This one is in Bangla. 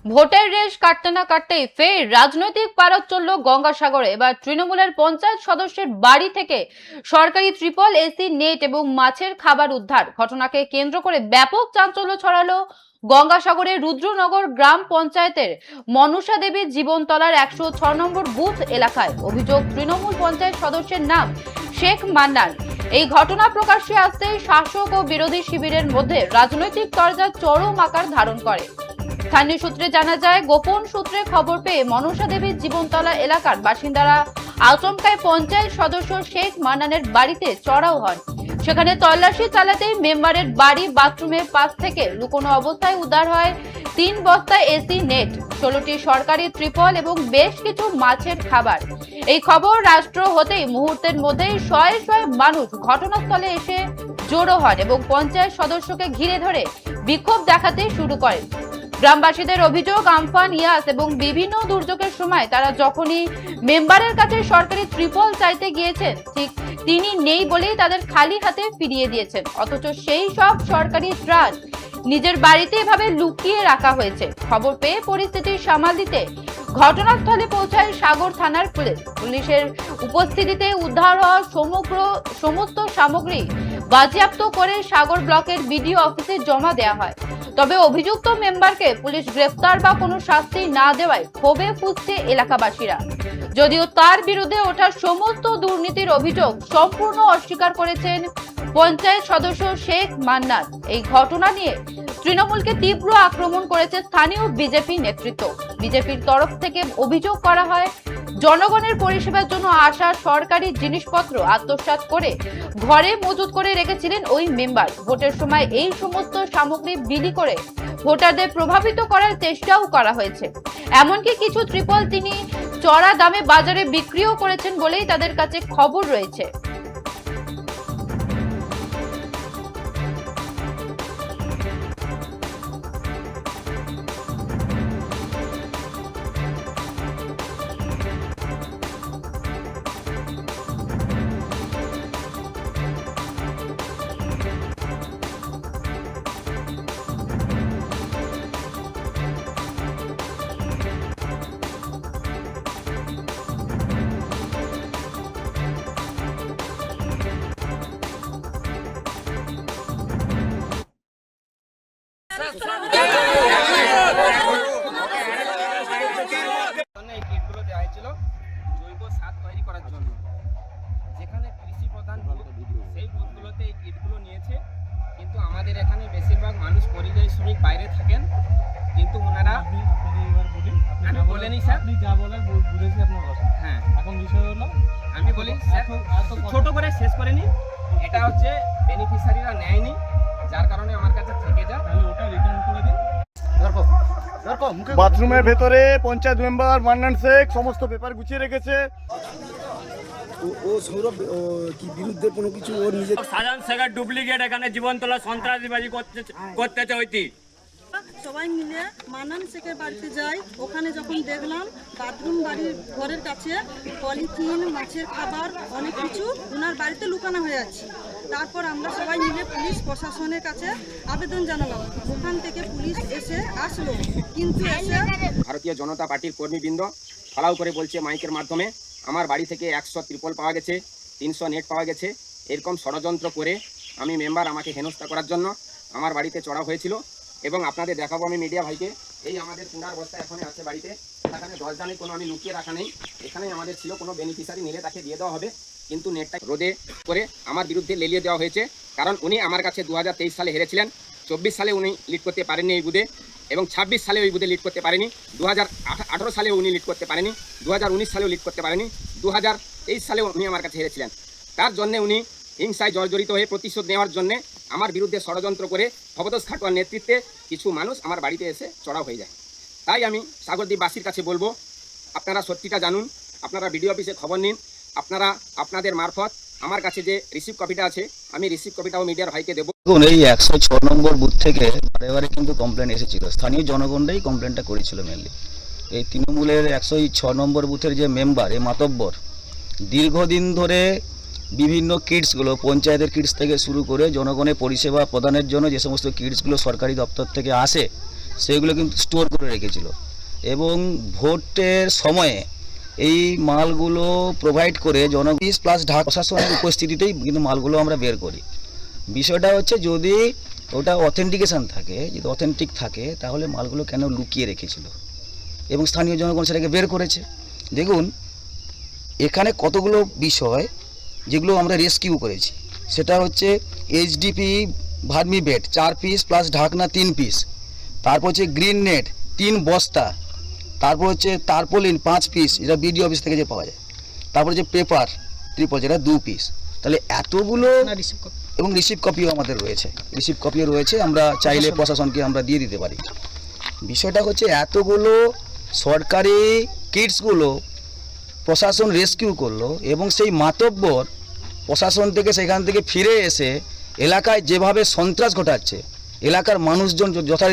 ভোটের রেশ কাটতে না কাটতেই ফের রাজনৈতিক পারদ চলল গঙ্গাসাগরে। এবার তৃণমূলের পঞ্চায়েত সদস্যের বাড়ি থেকে সরকারি ট্রিপল এসি নেট এবং মাছের খাবার উদ্ধার। ঘটনাকে কেন্দ্র করে ব্যাপক চাঞ্চল্য ছড়ালো গঙ্গাসাগরের রুদ্রনগর গ্রাম পঞ্চায়েতের মনসা দেবী জীবনতলার 106 নম্বর বুথ এলাকায়। অভিযোগ, তৃণমূল পঞ্চায়েত সদস্যের নাম শেখ মান্নান। এই ঘটনা প্রকাশ্যে আসতেই শাসক ও বিরোধী শিবিরের মধ্যে রাজনৈতিক তরজা চরম আকার ধারণ করে। স্থানীয় সূত্রে জানা যায়, গোপন সূত্রে খবর পেয়ে মনসা দেবীর জীবনতলা এলাকার বাসিন্দারা আচমকায় পঞ্চায়েত সদস্য শেখ মান্নানের বাড়িতে চড়াও হন। সেখানে তল্লাশি চালাতেই মেম্বারের বাড়ি বাথরুমের পাশ থেকে লুকোনো অবস্থায় উদ্ধার হয় 3 বস্তা এসি নেট, 16টি সরকারি ত্রিপল এবং বেশ কিছু মাছের খাবার। এই খবর রাষ্ট্র হতেই মুহূর্তের মধ্যেই শয়ে শয়ে মানুষ ঘটনাস্থলে এসে জড়ো হন এবং পঞ্চায়েত সদস্যকে ঘিরে ধরে বিক্ষোভ দেখাতে শুরু করেন। গ্রামবাসীদের অভিযোগ, আমফান, ইয়াস এবং বিভিন্ন দুর্যোগের সময় তারা যখনই মেম্বারের কাছে সরকারি ট্রিপল চাইতে গিয়েছেন, ঠিক তিনি নেই বলেই তাদের খালি হাতে ফিরিয়ে দিয়েছেন। অথচ সেই সব সরকারি ত্রাণ নিজের বাড়িতে এভাবে লুকিয়ে রাখা হয়েছে। খবর পেয়ে পরিস্থিতি সামাল দিতে ঘটনাস্থলে পৌঁছায় সাগর থানার পুলিশ। পুলিশের উপস্থিতিতে উদ্ধার হওয়া সমস্ত সামগ্রী বাজেয়াপ্ত করে সাগর ব্লকের বিডিও অফিসে জমা দেওয়া হয়। তবে অভিযুক্ত মেম্বারকে পুলিশ গ্রেফতার বা কোনো শাস্তি না দেওয়ায় ক্ষোভে ফুঁসছে এলাকাবাসীরা। যদিও তার বিরুদ্ধে ওঠা সমস্ত দুর্নীতির অভিযোগ সম্পূর্ণ অস্বীকার করেছেন পঞ্চায়েত সদস্য শেখ মান্নান। এই ঘটনা নিয়ে তৃণমূলকে তীব্র আক্রমণ করেছে স্থানীয় বিজেপি নেতৃত্ব। বিজেপির তরফ থেকে অভিযোগ করা হয়, জনগণের পরিষেবার জন্য আসা সরকারি জিনিসপত্র আত্মসাৎ করে ঘরে মজুত করে রেখেছিলেন ওই মেম্বার। ভোটের সময় এই সমস্ত সামগ্রী বিলি করে ভোটারদের প্রভাবিত করার চেষ্টাও করা হয়েছে। এমনকি কিছু ট্রিপল তিনি চড়া দামে বাজারে বিক্রিও করেছেন বলেই তাদের কাছে খবর রয়েছে। এই কিটগুলো দেওয়া হয়েছিল জৈব সার তৈরি করার জন্য। যেখানে কৃষি প্রধান বুথ, সেই বুথগুলোতে এই কিটগুলো নিয়েছে। কিন্তু আমাদের এখানে বেশিরভাগ মানুষ পরিযায়ী শ্রমিক বাইরে থাকেন, কিন্তু ওনারা আমি বলিনি স্যার, আপনি যা বলার বুঝেছি আপনার কথা। হ্যাঁ, এখন বিষয় হলো আমি বলি স্যার, ছোট করে শেষ করে নি। এটা হচ্ছে বেনিফিশিয়ারিরা নেয়নি, যার কারণে আমার কাছে থেকে যায়। তাহলে ওটা রিটার্ন করে দিন। বাথরুমের ভেতরে পঞ্চায়েত মেম্বার মান্নান শেখ সমস্ত পেপার গুছিয়ে রেখেছে। ও সৌরভ কি বিরুদ্ধে কোনো কিছু ওর নিজের সাজান শেখের ডুপ্লিকেট এখানে জীবনতলা সন্ত্রাসবাজি করতেছে হইতি। সবাই মিলে মান্নান শেখের বাড়িতে যাই। ওখানে যখন দেখলাম বাথরুম বাড়ির ঘরের কাছে পলিথিন, মাছের খাবার, অনেক কিছু ওনার বাড়িতে লুকানো হয়ে আছে। তারপর আমরা সবাই মিলে পুলিশ প্রশাসনের কাছে আবেদন জানালাম। ওখান থেকে পুলিশ আসলো, কিন্তু এসে ভারতীয় জনতা পার্টির কর্মীবৃন্দ ফলাও করে বলছে মাইকের মাধ্যমে, আমার বাড়ি থেকে 100 ত্রিপল পাওয়া গেছে, 300 নেট পাওয়া গেছে। এরকম ষড়যন্ত্র করে আমি মেম্বার আমাকে হেনস্থা করার জন্য আমার বাড়িতে চড়া হয়েছিল। এবং আপনাদের দেখাবো আমি মিডিয়া ভাইকে, এই আমাদের কুড়ার বস্তা এখানে আছে বাড়িতে। এখানে দরজা নেই, কোনো আমি লুকিয়ে রাখা নেই। এখানেই আমাদের ছিল, কোনো বেনিফিশিয়ারি নিলে তাকে দিয়ে দেওয়া হবে। কিন্তু নেটটা রোদে করে আমার বিরুদ্ধে লেলিয়ে দেওয়া হয়েছে, কারণ উনি আমার কাছে 2023 সালে হেরেছিলেন। 24 সালে উনি লিড করতে পারেননি এই বুথে, এবং 26 সালে ওই বুথে লিড করতে পারেনি। 2018 সালে উনি লিড করতে পারেনি, 2019 সালেও লিড করতে পারেনি, 2023 সালে উনি আমার কাছে হেরেছিলেন। তার জন্যে উনি হিংসায় জর্জরিত হয়ে প্রতিশোধ নেওয়ার জন্যে আমার বিরুদ্ধে ষড়যন্ত্র করে ভবতোষ খাটোয়ার নেতৃত্বে কিছু মানুষ আমার বাড়িতে এসে চড়াও হয়ে যায়। তাই আমি সাগরদ্বীপবাসীর কাছে বলবো, আপনারা সত্যিটা জানুন, আপনারা বিডিও অফিসে খবর নিন। আপনারা আপনাদের মারফত আমার কাছে যে রিসিভ কপিটা আছে, আমি রিসিভ কপিটাও মিডিয়ার ভাইকে দেবো। দেখুন, এই 106 নম্বর বুথ থেকে বারে কিন্তু কমপ্লেন এসেছিল। স্থানীয় জনগণরাই কমপ্লেনটা করেছিল মেনলি। এই তৃণমূলের 106 নম্বর বুথের যে মেম্বার, এই মাতব্বর দীর্ঘদিন ধরে বিভিন্ন কিটসগুলো, পঞ্চায়েতের কিটস থেকে শুরু করে জনগণের পরিষেবা প্রদানের জন্য যে সমস্ত কিটসগুলো সরকারি দপ্তর থেকে আসে, সেগুলো কিন্তু স্টোর করে রেখেছিল এবং ভোটের সময়ে এই মালগুলো প্রোভাইড করে জনপিস প্লাস ঢাকা প্রশাসনের উপস্থিতিতেই কিন্তু মালগুলো আমরা বের করি। বিষয়টা হচ্ছে যদি ওটা অথেন্টিকেশন থাকে, যদি অথেন্টিক থাকে তাহলে মালগুলো কেন লুকিয়ে রেখেছিল এবং স্থানীয় জনগণ সেটাকে বের করেছে। দেখুন এখানে কতগুলো বিষয় যেগুলো আমরা রেস্কিউ করেছি, সেটা হচ্ছে HDP vermi bed 4 piece plus ঢাকনা 3 পিস, তারপর হচ্ছে গ্রিন নেট 3 বস্তা, তারপর হচ্ছে তারপলিন 5 পিস যেটা বিডি অফিস থেকে যে পাওয়া যায়, তারপর হচ্ছে পেপার ত্রিপল যেটা 2 পিস। তাহলে এতগুলো এবং রিসিভ কপিও আমাদের রয়েছে, রিসিভ কপিও রয়েছে, আমরা চাইলে প্রশাসনকে আমরা দিয়ে দিতে পারি। বিষয়টা হচ্ছে এতগুলো সরকারি কিটসগুলো প্রশাসন রেস্কিউ করলো এবং সেই মাতব্বর প্রশাসন থেকে সেখান থেকে ফিরে এসে এলাকায় যেভাবে সন্ত্রাস ঘটাচ্ছে, এলাকার মানুষজন যথা